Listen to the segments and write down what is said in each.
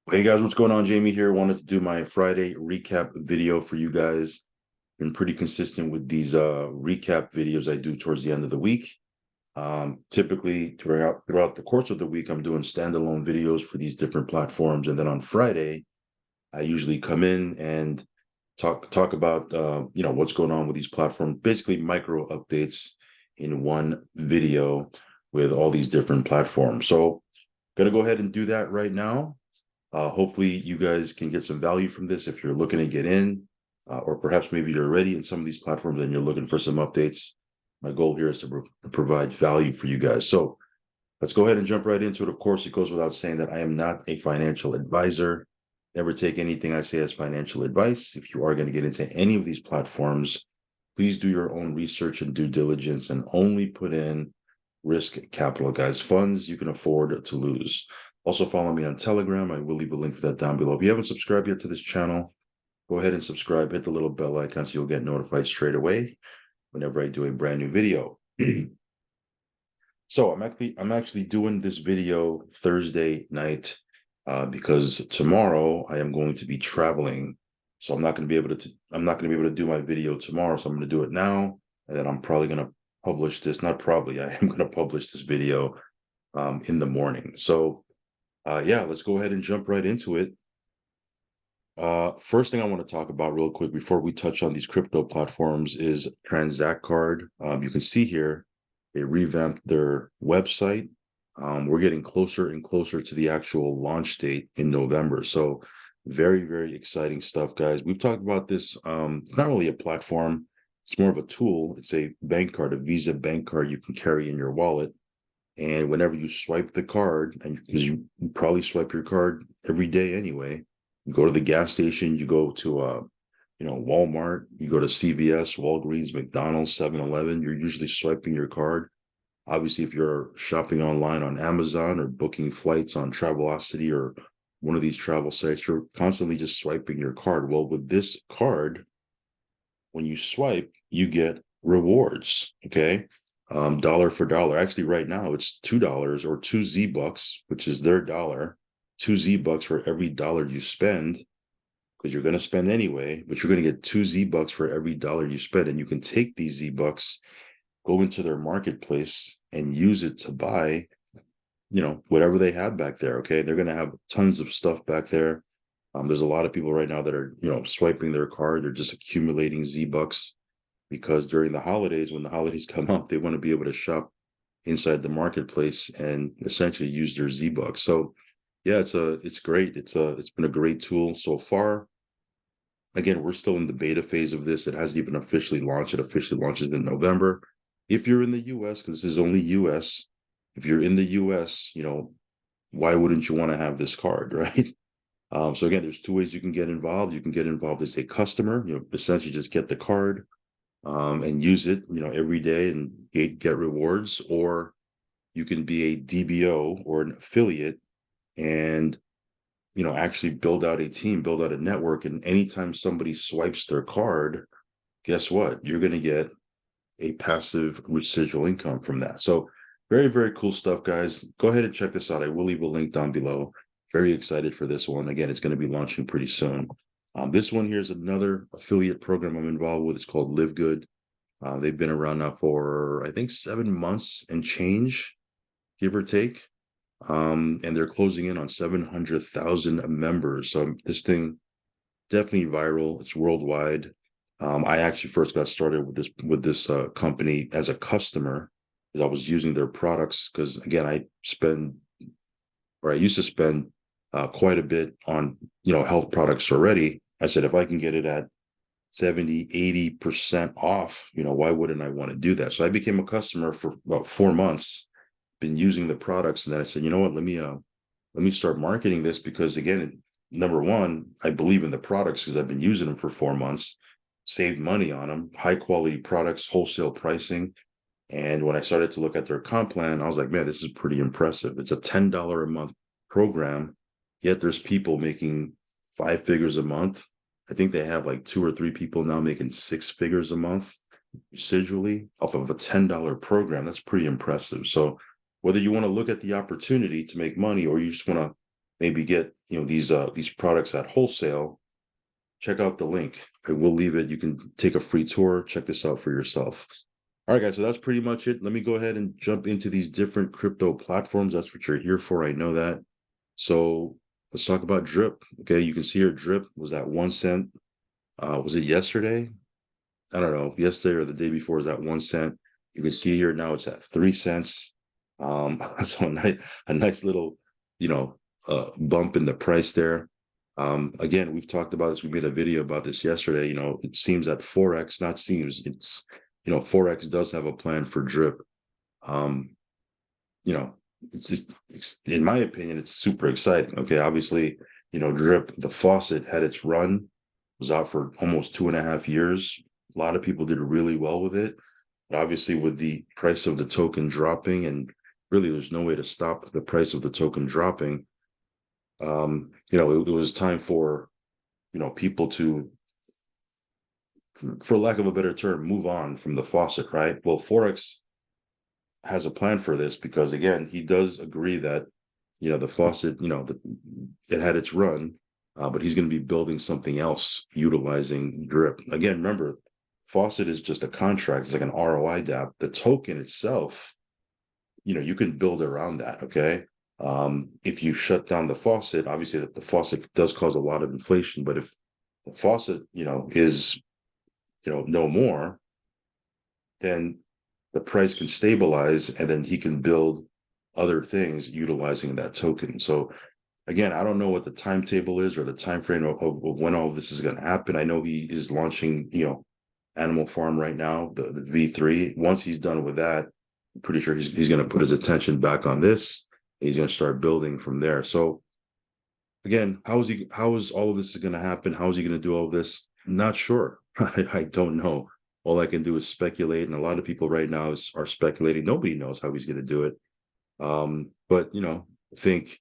Hey guys, what's going on? Jamie here. Wanted to do my Friday recap video for you guys. Been pretty consistent with these recap videos I do towards the end of the week. Typically throughout the course of the week, I'm doing standalone videos for these different platforms, and then on Friday, I usually come in and talk about what's going on with these platforms, basically micro updates in one video with all these different platforms. So, gonna go ahead and do that right now. Hopefully, you guys can get some value from this if you're looking to get in, or perhaps maybe you're already in some of these platforms and you're looking for some updates. My goal here is to provide value for you guys. So let's go ahead and jump right into it. Of course, it goes without saying that I am not a financial advisor. Never take anything I say as financial advice. If you are going to get into any of these platforms, please do your own research and due diligence and only put in risk capital, guys. Funds you can afford to lose. Also, follow me on Telegram. I will leave a link for that down below. If you haven't subscribed yet to this channel, go ahead and subscribe. Hit the little bell icon so you'll get notified straight away whenever I do a brand new video. So I'm actually doing this video Thursday night because tomorrow I am going to be traveling. So I'm not going to be able to do my video tomorrow. So I'm going to do it now, and then I'm probably going to publish this. Not probably, I am going to publish this video in the morning. So yeah, let's go ahead and jump right into it. First thing I want to talk about real quick before we touch on these crypto platforms is Transact Card. You can see here they revamped their website. We're getting closer and closer to the actual launch date in November. So very, very exciting stuff, guys. We've talked about this. It's not really a platform. It's more of a tool. It's a bank card, a Visa bank card you can carry in your wallet. And whenever you swipe the card, and because you probably swipe your card every day anyway, you go to the gas station, you go to Walmart, you go to CVS, Walgreens, McDonald's, 7-Eleven, you're usually swiping your card. Obviously, if you're shopping online on Amazon or booking flights on Travelocity or one of these travel sites, you're constantly just swiping your card. Well, with this card, when you swipe, you get rewards. Okay. Dollar for dollar. Actually, right now it's $2 or two Z bucks, which is their dollar, two Z bucks for every dollar you spend, because you're going to spend anyway, but you're going to get two Z bucks for every dollar you spend. And you can take these Z bucks, go into their marketplace and use it to buy, whatever they have back there. Okay. They're going to have tons of stuff back there. There's a lot of people right now that are, swiping their card. They're just accumulating Z bucks because during the holidays, when the holidays come up, they want to be able to shop inside the marketplace and essentially use their Z bucks. So yeah, it's great. It's been a great tool so far. Again, we're still in the beta phase of this. It hasn't even officially launched. It officially launches in November. If you're in the US, because this is only US, if you're in the US, why wouldn't you want to have this card, right? So again, there's two ways you can get involved. You can get involved as a customer, essentially just get the card and use it, every day and get rewards, or you can be a DBO or an affiliate and, actually build out a team, build out a network. And anytime somebody swipes their card, guess what? You're going to get a passive residual income from that. So very, very cool stuff, guys. Go ahead and check this out. I will leave a link down below. Very excited for this one. Again, it's going to be launching pretty soon. This one here is another affiliate program I'm involved with. It's called Live Good. They've been around now for, I think, 7 months and change, give or take. And they're closing in on 700,000 members. So this thing definitely viral. It's worldwide. I actually first got started with this company as a customer, because I was using their products. Because again, I used to spend quite a bit on health products already. I said if I can get it at 70, 80% off, why wouldn't I want to do that? So I became a customer for about 4 months, been using the products, and then I said, you know what, let me start marketing this, because again, number one, I believe in the products because I've been using them for 4 months, saved money on them, high quality products, wholesale pricing. And when I started to look at their comp plan, I was like, man, this is pretty impressive. It's a $10 a month program, yet there's people making 5 figures a month. I think they have like 2 or 3 people now making 6 figures a month residually off of a $10 program. That's pretty impressive. So whether you want to look at the opportunity to make money or you just want to maybe get, these products at wholesale, check out the link. I will leave it. You can take a free tour. Check this out for yourself. All right, guys. So that's pretty much it. Let me go ahead and jump into these different crypto platforms. That's what you're here for. I know that. So let's talk about Drip. Okay, you can see here Drip was at 1 cent. Was it yesterday? I don't know, yesterday or the day before is at 1 cent. You can see here now it's at 3 cents. So a nice little, you know, bump in the price there. Again, we've talked about this. We made a video about this yesterday. It seems that Forex, not seems, it's, Forex does have a plan for Drip. Um, you know, it's just, in my opinion, it's super exciting. Okay, obviously, Drip, the faucet had its run, was out for almost 2.5 years. A lot of people did really well with it. But obviously, with the price of the token dropping, and really there's no way to stop the price of the token dropping, it was time for, people to, for lack of a better term, move on from the faucet, right? Well, Forex has a plan for this because, again, he does agree that, the faucet, it had its run, but he's going to be building something else utilizing Drip. Again, remember, faucet is just a contract. It's like an ROI DApp. The token itself, you can build around that. Okay. If you shut down the faucet, obviously the faucet does cause a lot of inflation, but if the faucet, is, no more, then the price can stabilize and then he can build other things utilizing that token. So again, I don't know what the timetable is or the time frame of when all of this is going to happen. I know he is launching, Animal Farm right now, the V3. Once he's done with that, I'm pretty sure he's going to put his attention back on this. He's going to start building from there. So again, how is all of this going to happen? How is he going to do all of this? Not sure. I don't know. All I can do is speculate, and a lot of people right now are speculating. Nobody knows how he's going to do it. But I think,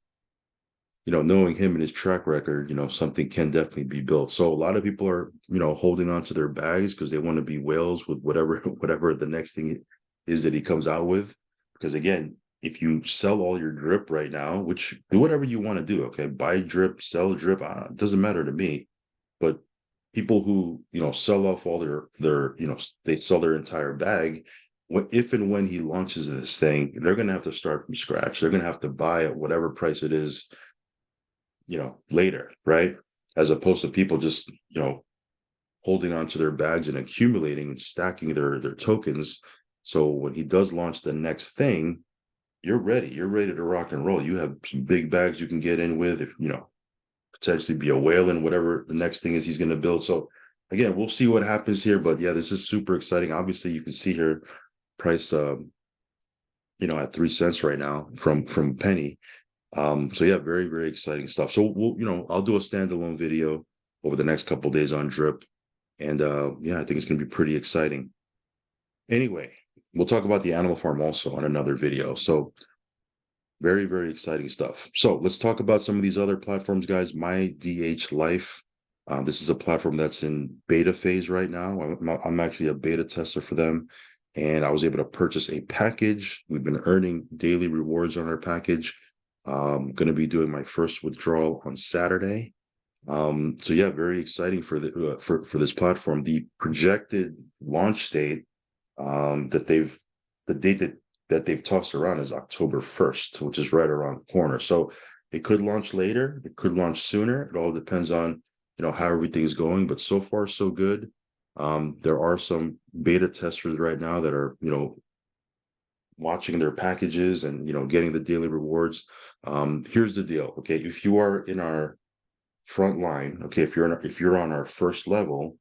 knowing him and his track record, something can definitely be built. So a lot of people are, holding on to their bags because they want to be whales with whatever whatever the next thing is that he comes out with. Because again, if you sell all your Drip right now, which do whatever you want to do, okay, buy Drip, sell Drip, it doesn't matter to me. But people who, sell off all their, they sell their entire bag. If and when he launches this thing, they're going to have to start from scratch. They're going to have to buy at whatever price it is, later, right? As opposed to people just, holding onto their bags and accumulating and stacking their tokens. So when he does launch the next thing, you're ready. You're ready to rock and roll. You have some big bags you can get in with, if potentially be a whale in whatever the next thing is he's going to build. So again, we'll see what happens here. But yeah, this is super exciting. Obviously, you can see here price at 3 cents right now from penny. So yeah, very, very exciting stuff. So I'll do a standalone video over the next couple of days on Drip. And yeah, I think it's gonna be pretty exciting. Anyway, we'll talk about the Animal Farm also on another video. So very, very exciting stuff. So let's talk about some of these other platforms, guys. My DH Life. This is a platform that's in beta phase right now. I'm actually a beta tester for them. And I was able to purchase a package. We've been earning daily rewards on our package. Going to be doing my first withdrawal on Saturday. So yeah, very exciting for the for this platform. The projected launch date the date that they've tossed around is October 1st, which is right around the corner. So it could launch later, it could launch sooner. It all depends on how everything's going. But so far, so good. There are some beta testers right now that are watching their packages and getting the daily rewards. Here's the deal. Okay, if you are in our front line, okay, if you're on our first level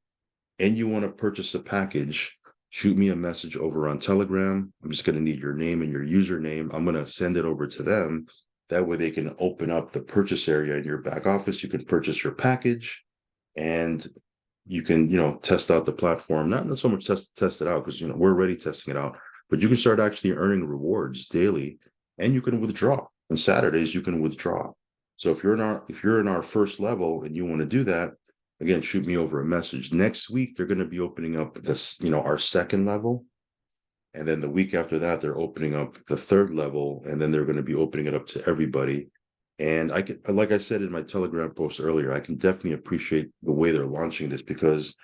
and you want to purchase a package, shoot me a message over on Telegram. I'm just going to need your name and your username. I'm going to send it over to them. That way they can open up the purchase area in your back office. You can purchase your package and you can, test out the platform. Not so much test it out because, we're already testing it out, but you can start actually earning rewards daily and you can withdraw. On Saturdays, you can withdraw. So if you're in our first level and you want to do that, again, shoot me over a message. Next week, they're going to be opening up this, our second level. And then the week after that, they're opening up the third level. And then they're going to be opening it up to everybody. And I can, like I said in my Telegram post earlier, I can definitely appreciate the way they're launching this because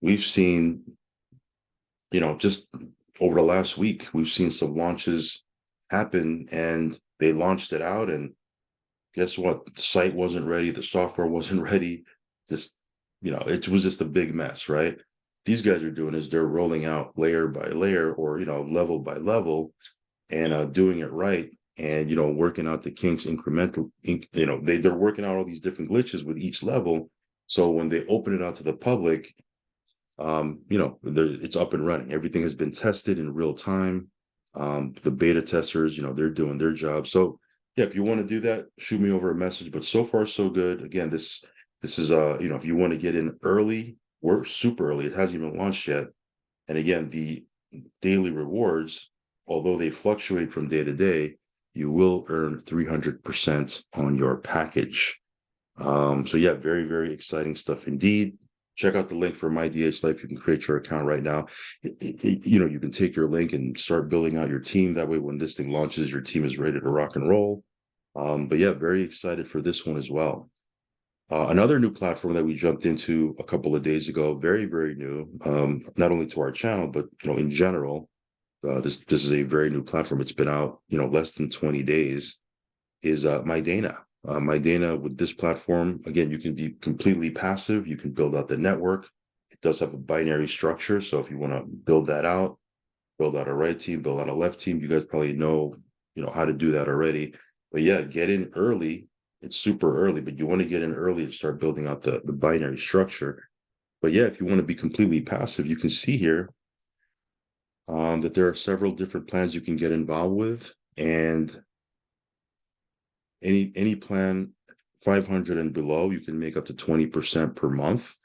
we've seen, just over the last week, we've seen some launches happen and they launched it out and guess what? The site wasn't ready, the software wasn't ready. Just, it was just a big mess, right? These guys are doing is they're rolling out layer by layer or, level by level and doing it right and, working out the kinks they're working out all these different glitches with each level. So when they open it out to the public, it's up and running. Everything has been tested in real time. The beta testers, they're doing their job. So yeah, if you want to do that, shoot me over a message. But so far, so good. Again, this is if you want to get in early, we're super early. It hasn't even launched yet. And again, the daily rewards, although they fluctuate from day to day, you will earn 300% on your package. So yeah, very, very exciting stuff indeed. Check out the link for My DH Life. You can create your account right now. You can take your link and start building out your team. That way, when this thing launches, your team is ready to rock and roll. But yeah, very excited for this one as well. Another new platform that we jumped into a couple of days ago, very, very new, not only to our channel, but in general. This is a very new platform. It's been out, less than 20 days. Is MyDana. MyDana with this platform, again, you can be completely passive. You can build out the network. It does have a binary structure. So if you want to build out a right team, build out a left team, you guys probably know, how to do that already. But yeah, get in early. It's super early, but you want to get in early and start building out the binary structure. But yeah, if you want to be completely passive, you can see here that there are several different plans you can get involved with. And any plan 500 and below, you can make up to 20% per month.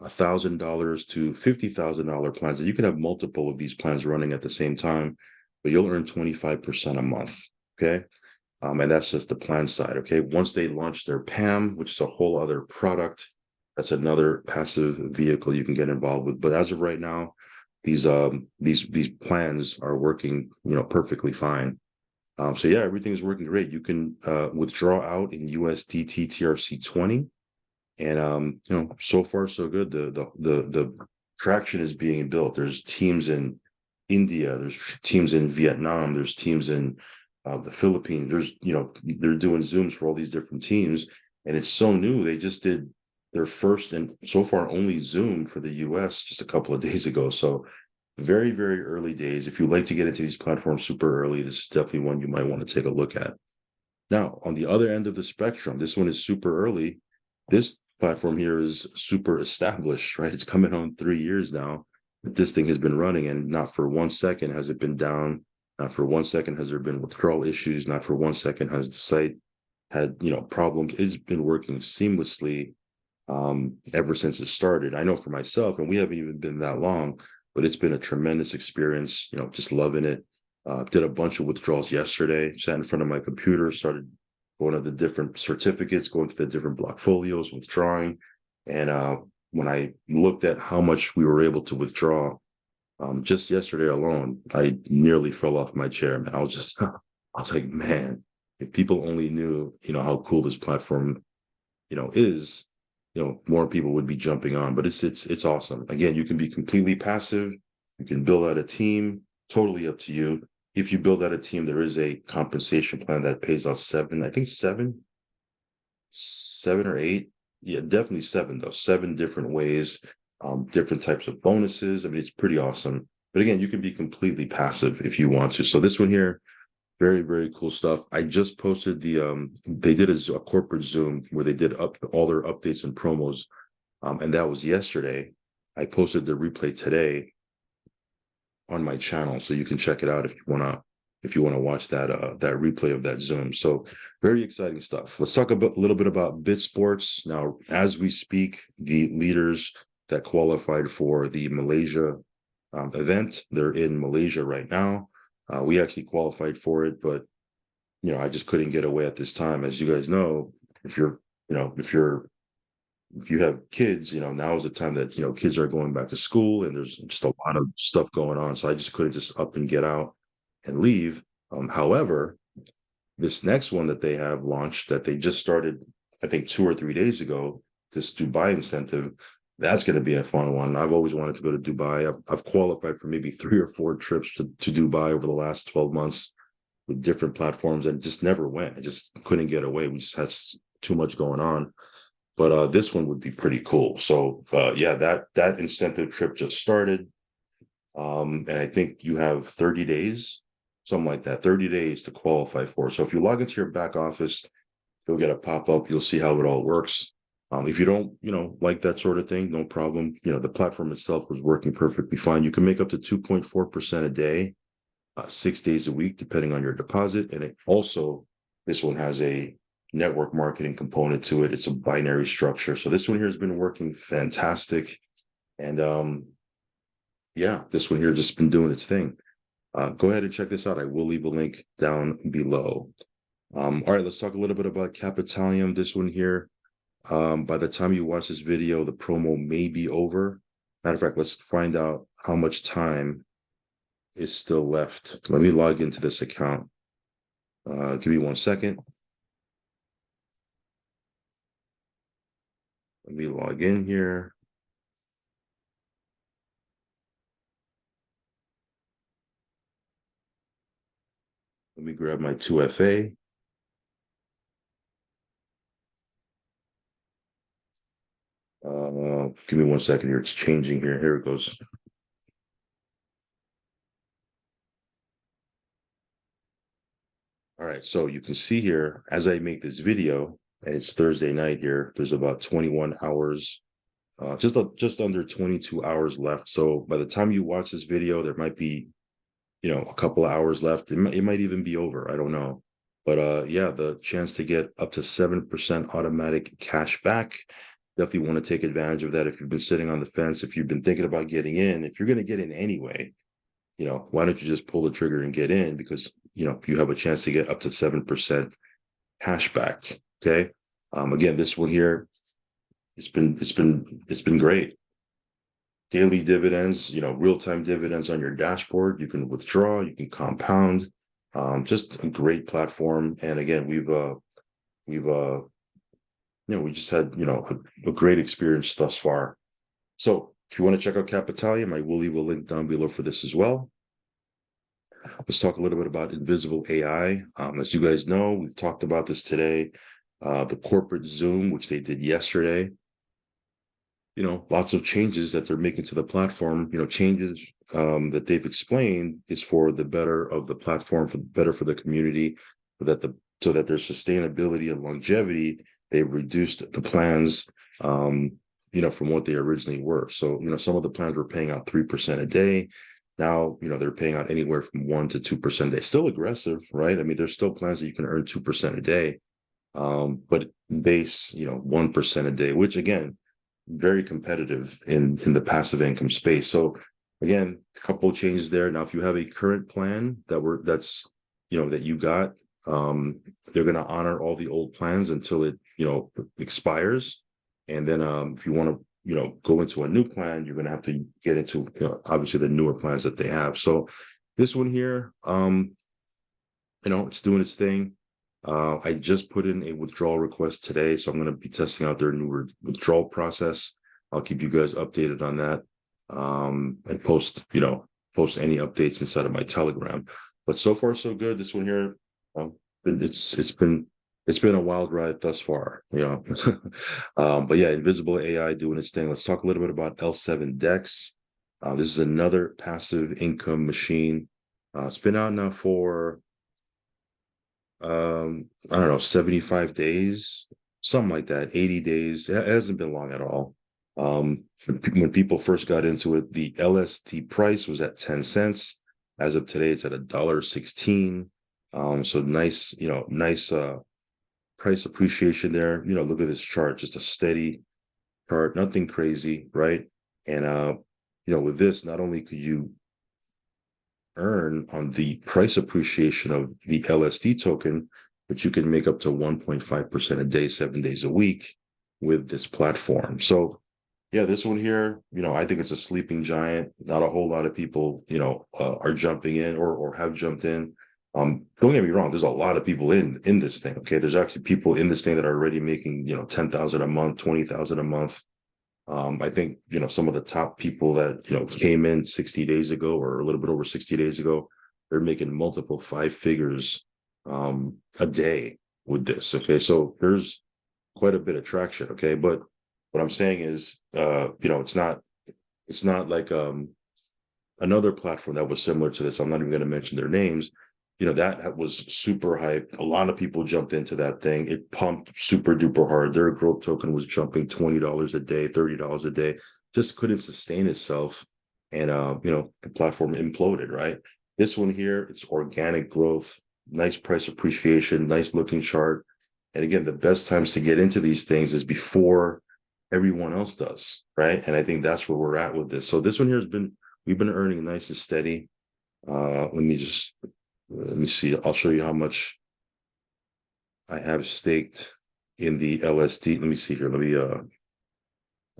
$1,000 to $50,000 plans, and you can have multiple of these plans running at the same time, but you'll earn 25% a month. Okay. And that's just the plan side. Okay. Once they launch their PAM, which is a whole other product, that's another passive vehicle you can get involved with. But as of right now, these plans are working, perfectly fine. So yeah, everything is working great. You can withdraw out in USDT TRC20, and so far so good. The traction is being built. There's teams in India. There's teams in Vietnam. There's teams in the Philippines. They're doing Zooms for all these different teams, and it's so new. They just did their first and so far only Zoom for the US just a couple of days ago. So very, very early days. If you like to get into these platforms super early, this is definitely one you might want to take a look at. Now, on the other end of the spectrum, this one is super early. This platform here is super established, right? It's coming on 3 years now. This thing has been running, and not for 1 second has it been down. Not for 1 second has there been withdrawal issues. Not for 1 second has the site had problems. It's been working seamlessly ever since it started. I know for myself, and we haven't even been that long, but it's been a tremendous experience, just loving it. Did a bunch of withdrawals yesterday, sat in front of my computer, started going to the different certificates, going to the different block folios, withdrawing. And when I looked at how much we were able to withdraw just yesterday alone, I nearly fell off my chair, man. I was just, I was like, man, if people only knew, how cool this platform, is, more people would be jumping on. But it's awesome. Again, you can be completely passive. You can build out a team. Totally up to you. If you build out a team, there is a compensation plan that pays out I think seven or eight. Yeah, definitely seven though. Seven different ways, different types of bonuses. I mean, it's pretty awesome. But again, you can be completely passive if you want to. So this one here, very, very cool stuff. I just posted they did a corporate Zoom where they did up all their updates and promos. And that was yesterday. I posted the replay today on my channel, so you can check it out if you wanna watch that replay of that Zoom. So very exciting stuff. Let's talk a little bit about Bit Sports. Now, as we speak, the leaders that qualified for the Malaysia event, they're in Malaysia right now. We actually qualified for it, but I just couldn't get away at this time. As you guys know, if you're, if you have kids, now is the time that kids are going back to school, and there's just a lot of stuff going on. So I just couldn't just up and get out and leave. However, this next one that they have launched that they just started, I think 2 or 3 days ago, this Dubai incentive, that's going to be a fun one. I've always wanted to go to Dubai. I've qualified for maybe 3 or 4 trips to Dubai over the last 12 months with different platforms and just never went. I just couldn't get away. We just had too much going on. But this one would be pretty cool. So yeah, that incentive trip just started. And I think you have 30 days, something like that, 30 days to qualify for. So if you log into your back office, you'll get a pop-up. You'll see how it all works. If you don't, like that sort of thing, no problem. The platform itself was working perfectly fine. You can make up to 2.4% a day, 6 days a week, depending on your deposit. And it also, this one has a network marketing component to it. It's a binary structure. So this one here has been working fantastic. And yeah, this one here has just been doing its thing. Go ahead and check this out. I will leave a link down below. All right, let's talk a little bit about Capitalium. This one here. By the time you watch this video, the promo may be over. Matter of fact, let's find out how much time is still left. Let me log into this account. Give me 1 second. Let me log in here. Let me grab my 2FA. Give me 1 second here. It's changing here. Here it goes. All right, so you can see here as I make this video, and it's Thursday night here. There's about 21 hours, just under 22 hours left. So by the time you watch this video, there might be, a couple of hours left. It might even be over. I don't know. But yeah, the chance to get up to 7% automatic cash back. Definitely want to take advantage of that if you've been sitting on the fence, if you've been thinking about getting in, if you're going to get in anyway, why don't you just pull the trigger and get in? Because, you have a chance to get up to 7% cash back. Okay. Again, this one here, it's been great. Daily dividends, real-time dividends on your dashboard. You can withdraw, you can compound. Just a great platform. And again, we just had, a great experience thus far. So if you want to check out Capitalium, I will leave a link down below for this as well. Let's talk a little bit about Invisible AI. As you guys know, we've talked about this today. The corporate Zoom, which they did yesterday. Lots of changes that they're making to the platform, changes that they've explained is for the better of the platform, for the better for the community, so that there's sustainability and longevity. They've reduced the plans, from what they originally were. So, some of the plans were paying out 3% a day. Now, they're paying out anywhere from 1% to 2% a day. Still aggressive, right? I mean, there's still plans that you can earn 2% a day, but base, 1% a day, which again, very competitive in the passive income space. So again, a couple of changes there. Now, if you have a current plan that you got, they're going to honor all the old plans until it, expires. And then if you want to, go into a new plan, you're going to have to get into, obviously the newer plans that they have. So this one here, it's doing its thing. I just put in a withdrawal request today, so I'm going to be testing out their new withdrawal process. I'll keep you guys updated on that, and post any updates inside of my Telegram. But so far, so good. This one here, it's been a wild ride thus far, but yeah, Invisible AI doing its thing. Let's talk a little bit about L7 Dex. This is another passive income machine. It's been out now for I don't know, 75 days, something like that, 80 days. It hasn't been long at all. When people first got into it, the LST price was at 10 cents. As of today, it's at $1.16. So nice, nice price appreciation there. Look at this chart, just a steady chart, nothing crazy, right? And with this, not only could you earn on the price appreciation of the LSD token, but you can make up to 1.5% a day, 7 days a week with this platform. So yeah, this one here, I think it's a sleeping giant. Not a whole lot of people, are jumping in or have jumped in. Don't get me wrong, there's a lot of people in this thing. Okay, there's actually people in this thing that are already making 10,000 a month, 20,000 a month. I think some of the top people that came in 60 days ago or a little bit over 60 days ago, they're making multiple five figures a day with this. Okay, so there's quite a bit of traction. Okay, but what I'm saying is, it's not like another platform that was similar to this. I'm not even going to mention their names. That was super hyped. A lot of people jumped into that thing. It pumped super duper hard. Their growth token was jumping $20 a day, $30 a day. Just couldn't sustain itself, and the platform imploded. Right. This one here, it's organic growth, nice price appreciation, nice looking chart. And again, the best times to get into these things is before everyone else does, right? And I think that's where we're at with this. So this one here we've been earning nice and steady. Let me see. I'll show you how much I have staked in the LSD. Let me see here.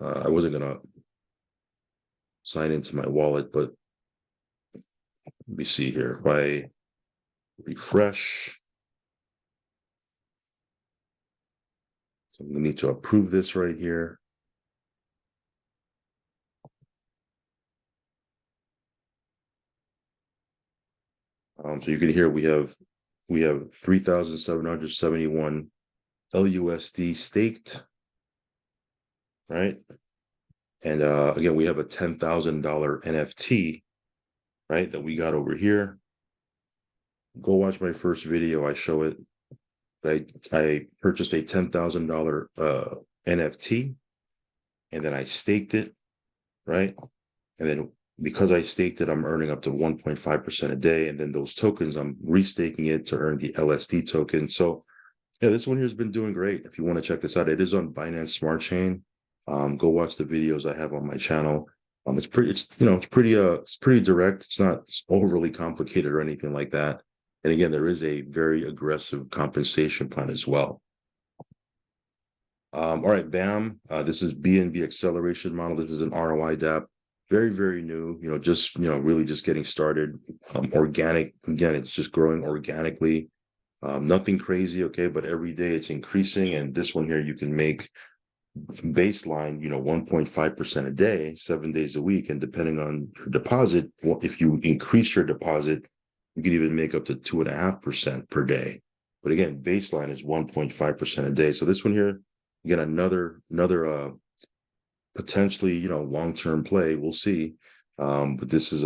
I wasn't gonna sign into my wallet, but let me see here. If I refresh, so we need to approve this right here. So you can hear we have 3,771 LUSD staked, right? And again, we have a $10,000 NFT, right, that we got over here. Go watch my first video. I show it. I purchased a $10,000 NFT, and then I staked it, right? And then because I staked it, I'm earning up to 1.5% a day. And then those tokens, I'm restaking it to earn the LSD token. So yeah, this one here has been doing great. If you want to check this out, it is on Binance Smart Chain. Go watch the videos I have on my channel. It's pretty direct. It's not overly complicated or anything like that. And again, there is a very aggressive compensation plan as well. All right, BAM. This is BNB acceleration model. This is an ROI DApp. Very, very new, really just getting started. Organic. Again, it's just growing organically. Nothing crazy, okay, but every day it's increasing. And this one here, you can make baseline, 1.5% a day, 7 days a week. And depending on your deposit, if you increase your deposit, you can even make up to 2.5% per day. But again, baseline is 1.5% a day. So this one here, again, another potentially, long-term play. We'll see. But this is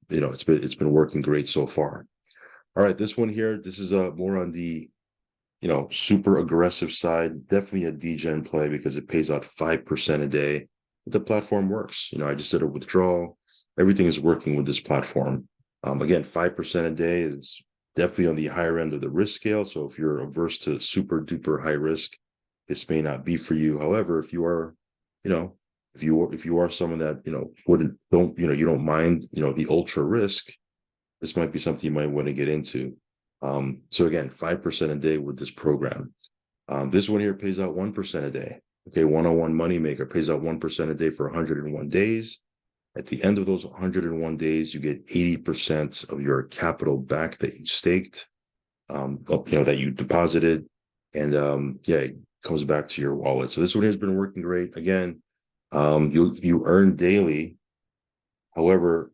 it's been working great so far. All right, this one here, this is more on the super aggressive side. Definitely a degen play because it pays out 5% a day. But the platform works. I just did a withdrawal. Everything is working with this platform. Again, 5% a day is definitely on the higher end of the risk scale. So if you're averse to super duper high risk, this may not be for you. However, if you are, if you are someone that you don't mind the ultra risk, this might be something you might want to get into. So again, 5% a day with this program. This one here pays out 1% a day. Okay, 101 Moneymaker pays out 1% a day for 101 days. At the end of those 101 days, you get 80% of your capital back that you staked, that you deposited, and it comes back to your wallet. So this one has been working great. Again, you earn daily. However,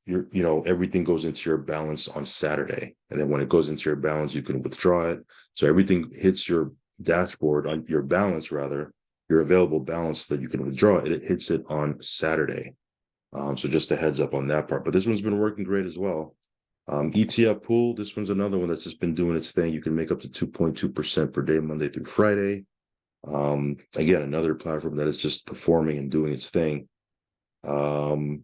everything goes into your balance on Saturday. And then when it goes into your balance, you can withdraw it. So everything hits your dashboard on your balance, rather, your available balance that you can withdraw it. It hits it on Saturday. So just a heads up on that part. But this one's been working great as well. ETF pool, this one's another one that's just been doing its thing. You can make up to 2.2% per day, Monday through Friday. Again, another platform that is just performing and doing its thing. Trying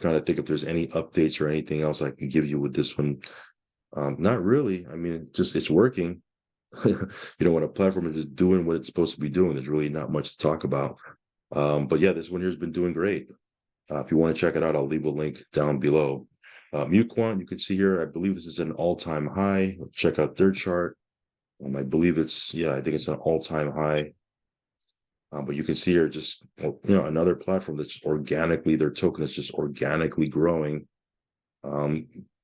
to think if there's any updates or anything else I can give you with this one. Not really. I mean, it's working. When a platform is just doing what it's supposed to be doing, there's really not much to talk about. But yeah, this one here has been doing great. If you want to check it out, I'll leave a link down below. Muquant, you can see here, I believe this is an all-time high. Check out their chart. I believe I think it's an all-time high. But you can see here just, another platform that's organically, their token is just organically growing.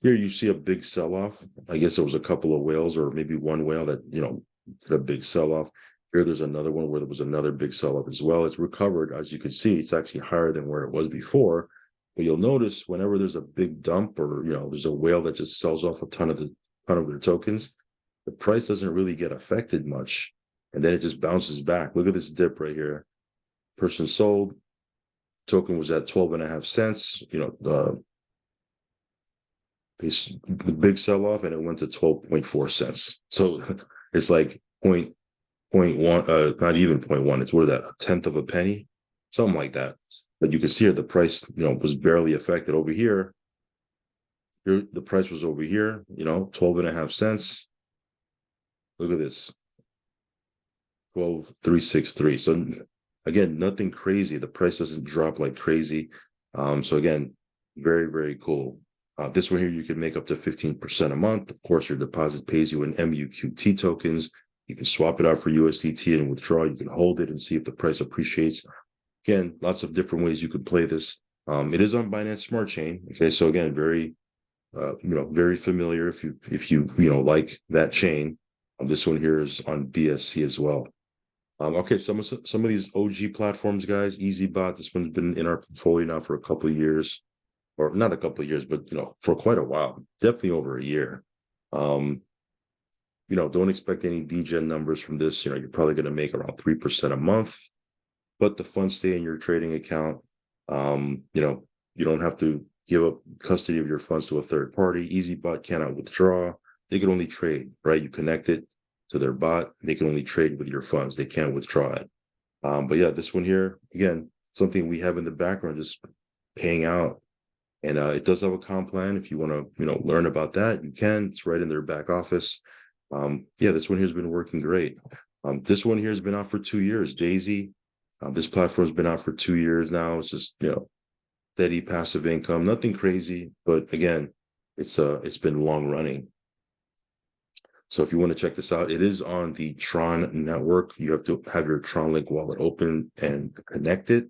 Here you see a big sell-off. I guess it was a couple of whales or maybe one whale that, did a big sell-off. Here there's another one where there was another big sell-off as well. It's recovered. As you can see, it's actually higher than where it was before. But you'll notice whenever there's a big dump or, there's a whale that just sells off a ton of their tokens, the price doesn't really get affected much. And then it just bounces back. Look at this dip right here. Person sold, token was at 12 and a half cents. This big sell off and it went to 12.4 cents. So it's like point one, not even point one. It's what is that, a tenth of a penny, something like that. But you can see here the price, was barely affected over here. Here the price was over here, 12 and a half cents. Look at this, 12,363. So again, nothing crazy. The price doesn't drop like crazy. So again, very, very cool. This one here, you can make up to 15% a month. Of course, your deposit pays you in MUQT tokens. You can swap it out for USDT and withdraw. You can hold it and see if the price appreciates. Again, lots of different ways you could play this. It is on Binance Smart Chain. Okay, so again, very, very familiar if you like that chain. This one here is on BSC as well. Okay, some of these OG platforms, guys. EasyBot. This one's been in our portfolio now for a couple of years, or not a couple of years, but for quite a while. Definitely over a year. Don't expect any degen numbers from this. You're probably going to make around 3% a month, but the funds stay in your trading account. You don't have to give up custody of your funds to a third party. EasyBot cannot withdraw. They can only trade, right? You connect it to their bot. They can only trade with your funds. They can't withdraw it. But yeah, this one here, again, something we have in the background, just paying out. And it does have a comp plan. If you want to, learn about that, you can. It's right in their back office. Yeah, this one here has been working great. This one here has been out for 2 years. Daisy, this platform's been out for 2 years now. It's just, steady passive income, nothing crazy, but again, it's been long running. So if you want to check this out, it is on the Tron network. You have to have your Tron Link wallet open and connected.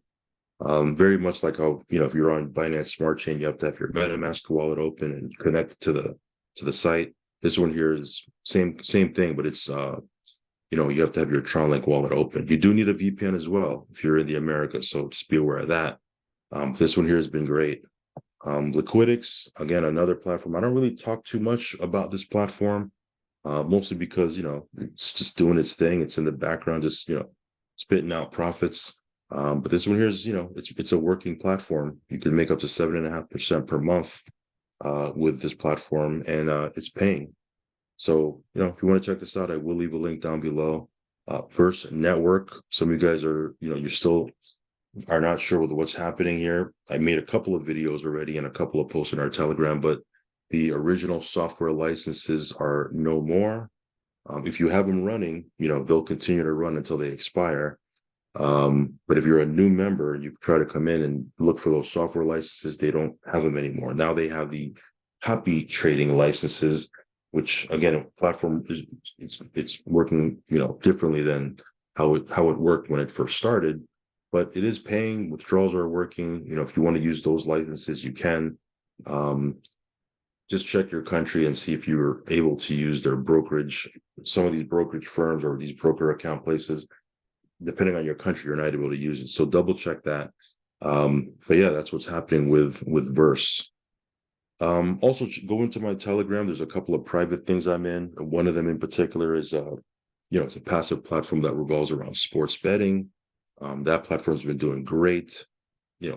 Very much like how, if you're on Binance Smart Chain, you have to have your MetaMask wallet open and connect to the site. This one here is same thing, but it's you have to have your Tron Link wallet open. You do need a VPN as well if you're in the Americas, so just be aware of that. This one here has been great. Liquidix, again, another platform. I don't really talk too much about this platform, mostly because it's just doing its thing. It's in the background, just spitting out profits. But this one here is, it's a working platform. You can make up to 7.5% per month with this platform, and it's paying. So, if you want to check this out, I will leave a link down below. First Network. Some of you guys are, you still are not sure with what's happening here. I made a couple of videos already and a couple of posts in our Telegram, but the original software licenses are no more. If you have them running, they'll continue to run until they expire. But if you're a new member, you try to come in and look for those software licenses, they don't have them anymore. Now they have the copy trading licenses, which again, a platform is it's working, differently than how it worked when it first started. But it is paying. Withdrawals are working. If you want to use those licenses, you can. Just check your country and see if you're able to use their brokerage. Some of these brokerage firms or these broker account places, depending on your country, you're not able to use it. So double check that. But yeah, that's what's happening with Verse. Also go into my Telegram. There's a couple of private things I'm in. One of them in particular is it's a passive platform that revolves around sports betting. That platform's been doing great,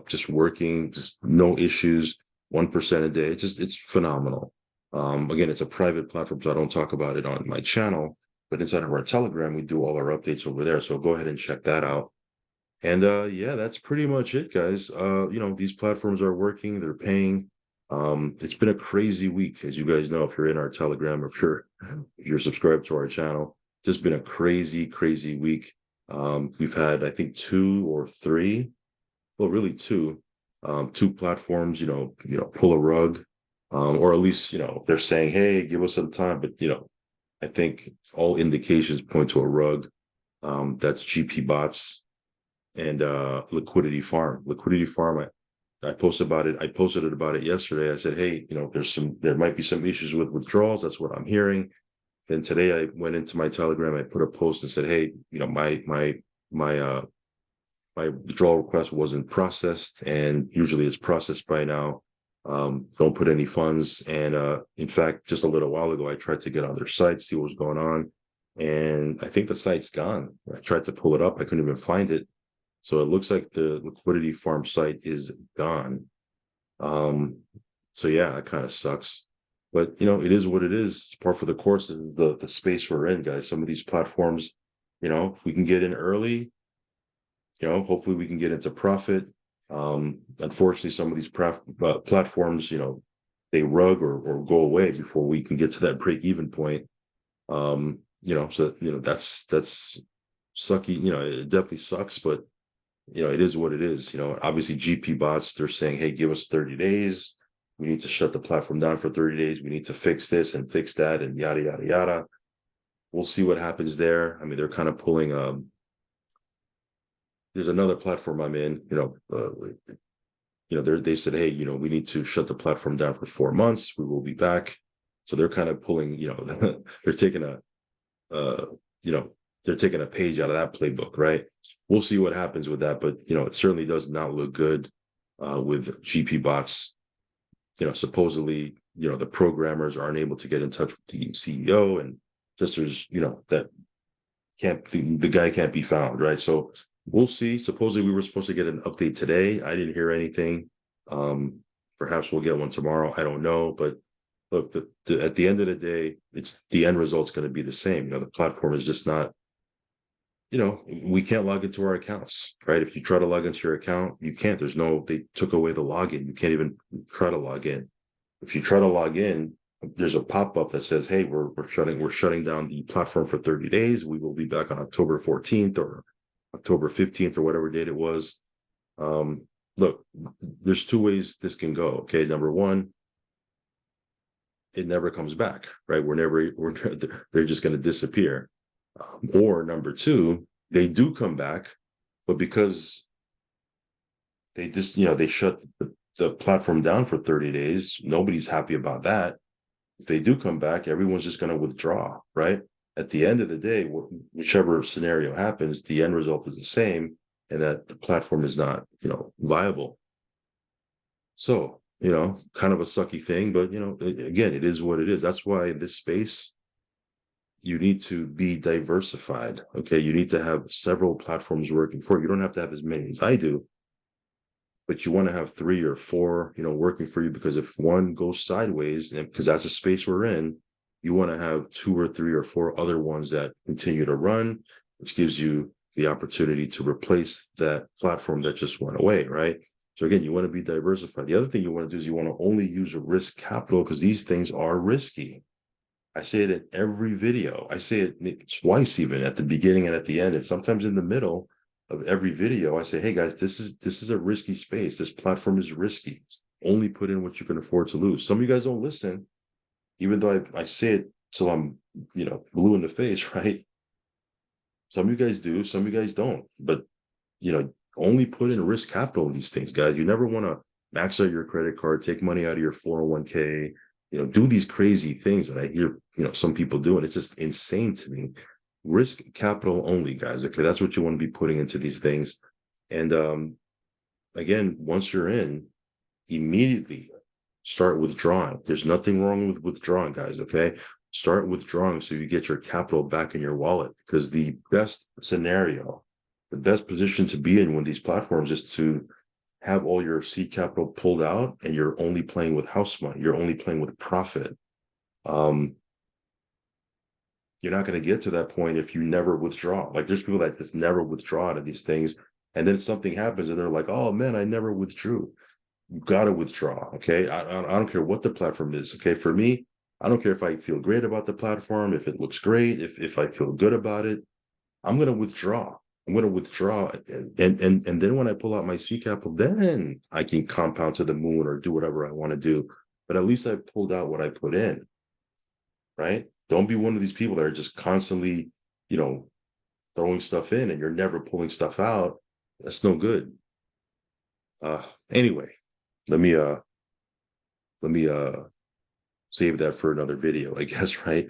just working, just no issues, 1% a day. It's phenomenal. Again, it's a private platform, so I don't talk about it on my channel, but inside of our Telegram, we do all our updates over there. So go ahead and check that out. And yeah, that's pretty much it, guys. These platforms are working, they're paying. It's been a crazy week, as you guys know, if you're in our Telegram, or if you're subscribed to our channel. Just been a crazy, crazy week. We've had, I think, 2 or 3, well, really 2 platforms, pull a rug, or at least, they're saying, hey, give us some time. But, I think all indications point to a rug. That's GP Bots and Liquidity Farm. Liquidity Farm, I posted it about it yesterday. I said, hey, there might be some issues with withdrawals. That's what I'm hearing. Then today I went into my Telegram. I put a post and said, hey, my my withdrawal request wasn't processed, and usually it's processed by now. Don't put any funds. And in fact, just a little while ago, I tried to get on their site, see what was going on, and I think the site's gone. I tried to pull it up, I couldn't even find it. So it looks like the liquidity farm site is gone. Um, so yeah, that kind of sucks. But it is what it is. It's par for the course. This is the space we're in, guys. Some of these platforms, if we can get in early, hopefully we can get into profit. Unfortunately, some of these platforms, they rug or go away before we can get to that break even point. So that's sucky. It definitely sucks, but it is what it is. Obviously GP bots, they're saying, hey, give us 30 days. We need to shut the platform down for 30 days. We need to fix this and fix that and yada, yada, yada. We'll see what happens there. I mean, they're kind of pulling, there's another platform I'm in, they said, hey, we need to shut the platform down for 4 months. We will be back. So they're kind of pulling, they're taking uh, you know, they're taking a page out of that playbook, right? We'll see what happens with that, but it certainly does not look good with GP bots. Supposedly, the programmers aren't able to get in touch with the CEO, and just there's, that the guy can't be found, right? So we'll see. Supposedly, we were supposed to get an update today. I didn't hear anything. Perhaps we'll get one tomorrow. I don't know, but look, at the end of the day, it's the end result's going to be the same. The platform is just not. We can't log into our accounts, right? If you try to log into your account, you can't. They took away the login. You can't even try to log in. If you try to log in, there's a pop-up that says, hey, we're shutting down the platform for 30 days. We will be back on October 14th or October 15th or whatever date it was. Look, there's two ways this can go. Okay. Number one, it never comes back, right? They're just going to disappear. Or number two, they do come back, but because they just, they shut the platform down for 30 days, nobody's happy about that. If they do come back, everyone's just going to withdraw, right? At the end of the day, whichever scenario happens, the end result is the same, and that the platform is not, viable. So, kind of a sucky thing, but, again, it is what it is. That's why in this space, you need to be diversified. Okay. You need to have several platforms working for you. You don't have to have as many as I do, but you want to have 3 or 4, working for you, because if one goes sideways, and because that's a space we're in, you want to have 2 or 3 or 4 other ones that continue to run, which gives you the opportunity to replace that platform that just went away, right? So again, you want to be diversified. The other thing you want to do is you want to only use risk capital, because these things are risky. I say it in every video. I say it twice, even at the beginning and at the end, and sometimes in the middle of every video. I say, hey guys, this is a risky space. This platform is risky. Only put in what you can afford to lose. Some of you guys don't listen, even though I say it till I'm, blue in the face, right? Some of you guys do, some of you guys don't. But only put in risk capital in these things, guys. You never want to max out your credit card, take money out of your 401k, do these crazy things that I hear, some people do. And it's just insane to me. Risk capital only, guys. Okay. That's what you want to be putting into these things. And again, once you're in, immediately start withdrawing. There's nothing wrong with withdrawing, guys. Okay. Start withdrawing so you get your capital back in your wallet, because the best scenario, the best position to be in when these platforms is to have all your seed capital pulled out and you're only playing with house money. You're only playing with profit. You're not going to get to that point if you never withdraw. Like there's people that just never withdraw out of these things. And then something happens and they're like, oh man, I never withdrew. You got to withdraw. Okay. I don't care what the platform is. Okay. For me, I don't care if I feel great about the platform, if it looks great, if I feel good about it, I'm going to withdraw. I'm going to withdraw. And then when I pull out my C capital, then I can compound to the moon or do whatever I want to do. But at least I pulled out what I put in, right? Don't be one of these people that are just constantly, throwing stuff in and you're never pulling stuff out. That's no good. Anyway, let me save that for another video, I guess, right?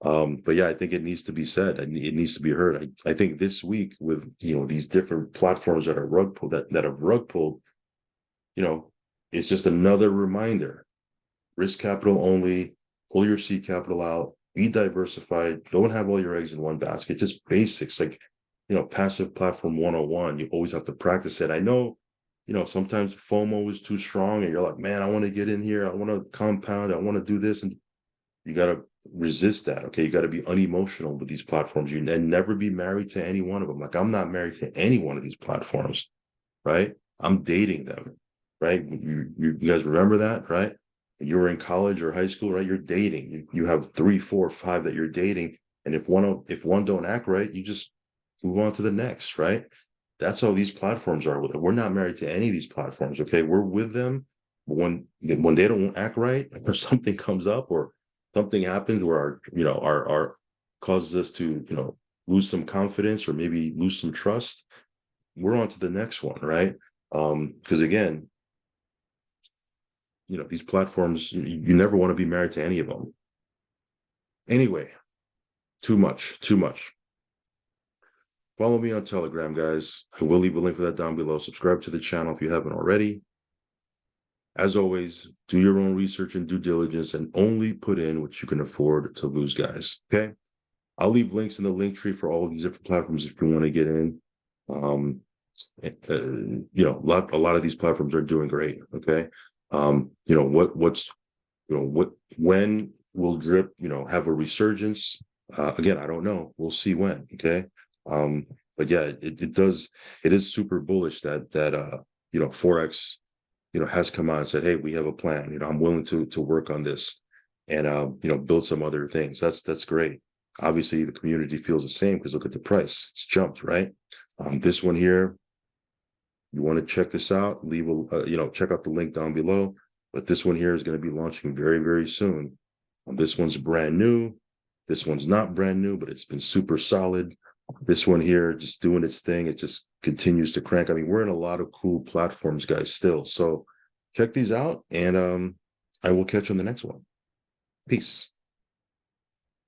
But yeah, I think it needs to be said and it needs to be heard. I think this week with these different platforms that are rug pulled that have rug pulled, you know, it's just another reminder. Risk capital only, pull your seed capital out, be diversified, don't have all your eggs in one basket, just basics like passive platform 101. You always have to practice it. I know, sometimes FOMO is too strong and you're like, man, I want to get in here, I want to compound, I want to do this. And you got to resist that. Okay. You got to be unemotional with these platforms. And never be married to any one of them. Like I'm not married to any one of these platforms, right? I'm dating them, right? You guys remember that, right? You were in college or high school, right? You're dating. You have 3, 4, 5 that you're dating. And if one don't act right, you just move on to the next, right? That's how these platforms are with it. We're not married to any of these platforms. Okay. We're with them. But when they don't act right, or something comes up or something happens where our causes us to, lose some confidence or maybe lose some trust, we're on to the next one, right? Because again, these platforms, you never want to be married to any of them. Anyway, too much, too much. Follow me on Telegram, guys. I will leave a link for that down below. Subscribe to the channel if you haven't already. As always, do your own research and due diligence and only put in what you can afford to lose, guys. Okay. I'll leave links in the link tree for all of these different platforms if you want to get in. Um, a lot of these platforms are doing great. Okay. When will drip, have a resurgence? Again, I don't know. We'll see when. Okay. But yeah, it is super bullish that Forex, has come out and said, hey, we have a plan. I'm willing to work on this and build some other things. That's great. Obviously, the community feels the same because look at the price. It's jumped, right? This one here, you want to check this out, check out the link down below. But this one here is going to be launching very, very soon. This one's brand new. This one's not brand new, but it's been super solid. This one here, just doing its thing. It just continues to crank. I mean, we're in a lot of cool platforms, guys, still. So check these out, and I will catch you on the next one. Peace.